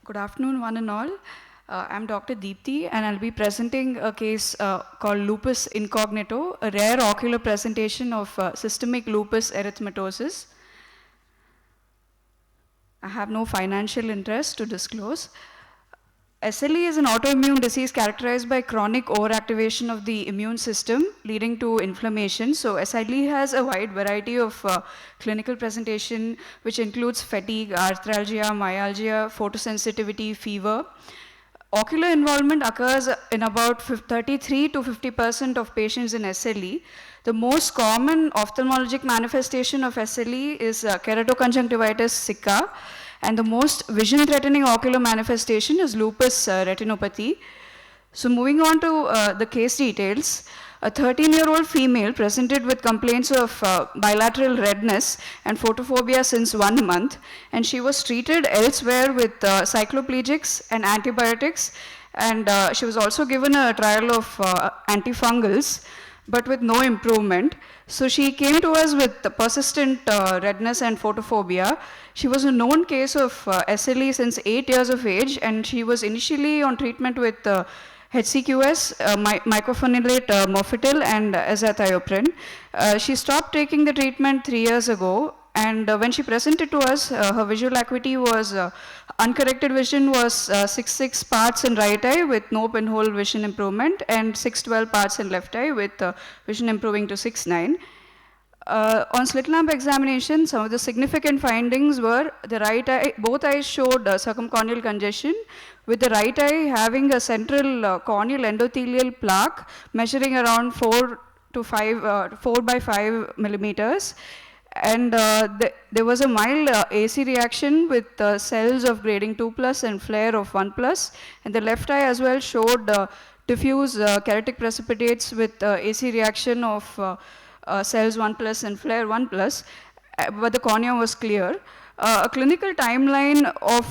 Good afternoon, one and all. I'm Dr. Deepthi, and I'll be presenting a case called Lupus Incognito, a rare ocular presentation of systemic lupus erythematosus. I have no financial interest to disclose. SLE is an autoimmune disease characterized by chronic overactivation of the immune system, leading to inflammation. So SLE has a wide variety of clinical presentation, which includes fatigue, arthralgia, myalgia, photosensitivity, fever. Ocular involvement occurs in about 33 to 50% of patients in SLE. The most common ophthalmologic manifestation of SLE is keratoconjunctivitis sicca, and the most vision-threatening ocular manifestation is lupus retinopathy. So moving on to the case details, a 13-year-old female presented with complaints of bilateral redness and photophobia since 1 month, and she was treated elsewhere with cycloplegics and antibiotics, and she was also given a trial of antifungals, but with no improvement. So she came to us with persistent redness and photophobia. She was a known case of SLE since 8 years of age, and she was initially on treatment with HCQS, mycophenolate mofetil, and azathioprine. She stopped taking the treatment 3 years ago, and when she presented to us, her visual acuity was, uncorrected vision was 6/6 parts in right eye with no pinhole vision improvement, and 6/12 parts in left eye with vision improving to 6/9. On slit lamp examination, some of the significant findings were the right eye, both eyes showed circumcorneal congestion, with the right eye having a central corneal endothelial plaque measuring around 4 by 5 millimeters. And there was a mild AC reaction with cells of grading 2+ and flare of 1+. And the left eye as well showed diffuse keratic precipitates with AC reaction of cells 1+ and flare 1+, but the cornea was clear. A clinical timeline of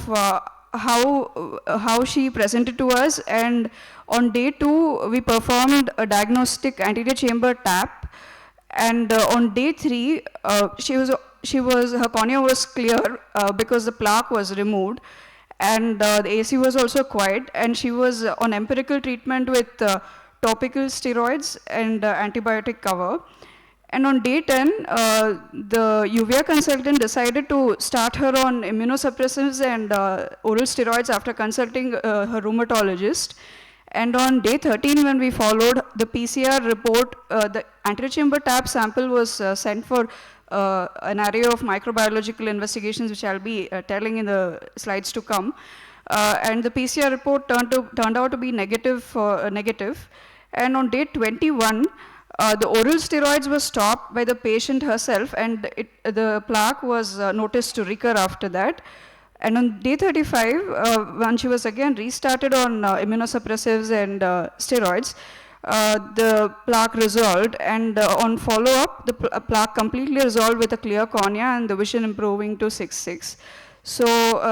how she presented to us, and on day 2 we performed a diagnostic anterior chamber tap, and on day 3 her cornea was clear because the plaque was removed, and the AC was also quiet, and she was on empirical treatment with topical steroids and antibiotic cover. And on day 10, the UVA consultant decided to start her on immunosuppressives and oral steroids after consulting her rheumatologist. And on day 13, when we followed the PCR report, the anterior chamber tap sample was sent for an array of microbiological investigations, which I'll be telling in the slides to come. And the PCR report turned out to be negative. And on day 21, the oral steroids were stopped by the patient herself, and the plaque was noticed to recur after that. And on day 35, when she was again restarted on immunosuppressives and steroids, the plaque resolved, and on follow-up, the plaque completely resolved with a clear cornea and the vision improving to 6/6. So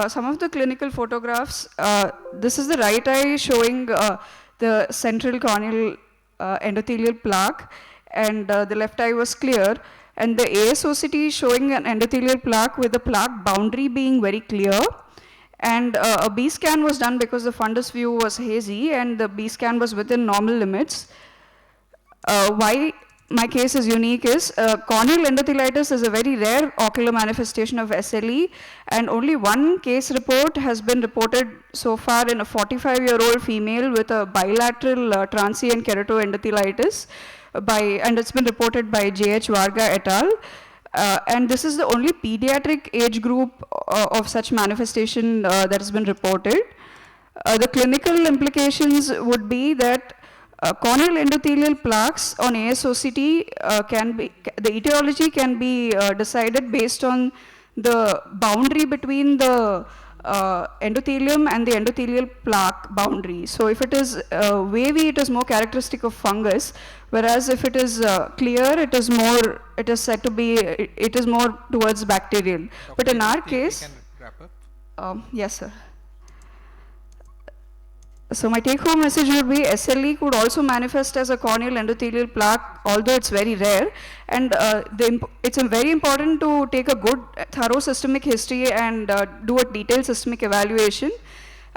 some of the clinical photographs, this is the right eye showing the central corneal endothelial plaque, and the left eye was clear, and the AIOS showing an endothelial plaque with the plaque boundary being very clear, and a B scan was done because the fundus view was hazy, and the B scan was within normal limits. Why my case is unique is corneal endothelitis is a very rare ocular manifestation of SLE, and only one case report has been reported so far in a 45-year-old female with a bilateral transient keratoendothelitis, and it's been reported by J.H. Varga et al. And this is the only pediatric age group of such manifestation that has been reported. The clinical implications would be that corneal endothelial plaques on AIOS the etiology can be decided based on the boundary between the endothelium and the endothelial plaque boundary. So if it is wavy, it is more characteristic of fungus, whereas if it is clear, it is said to be, it is more towards bacterial. Okay, but in our case, can wrap up? Yes, sir. So my take-home message would be SLE could also manifest as a corneal endothelial plaque, although it's very rare. And it's very important to take a good, thorough systemic history and do a detailed systemic evaluation.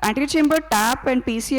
Anterior chamber tap and PCR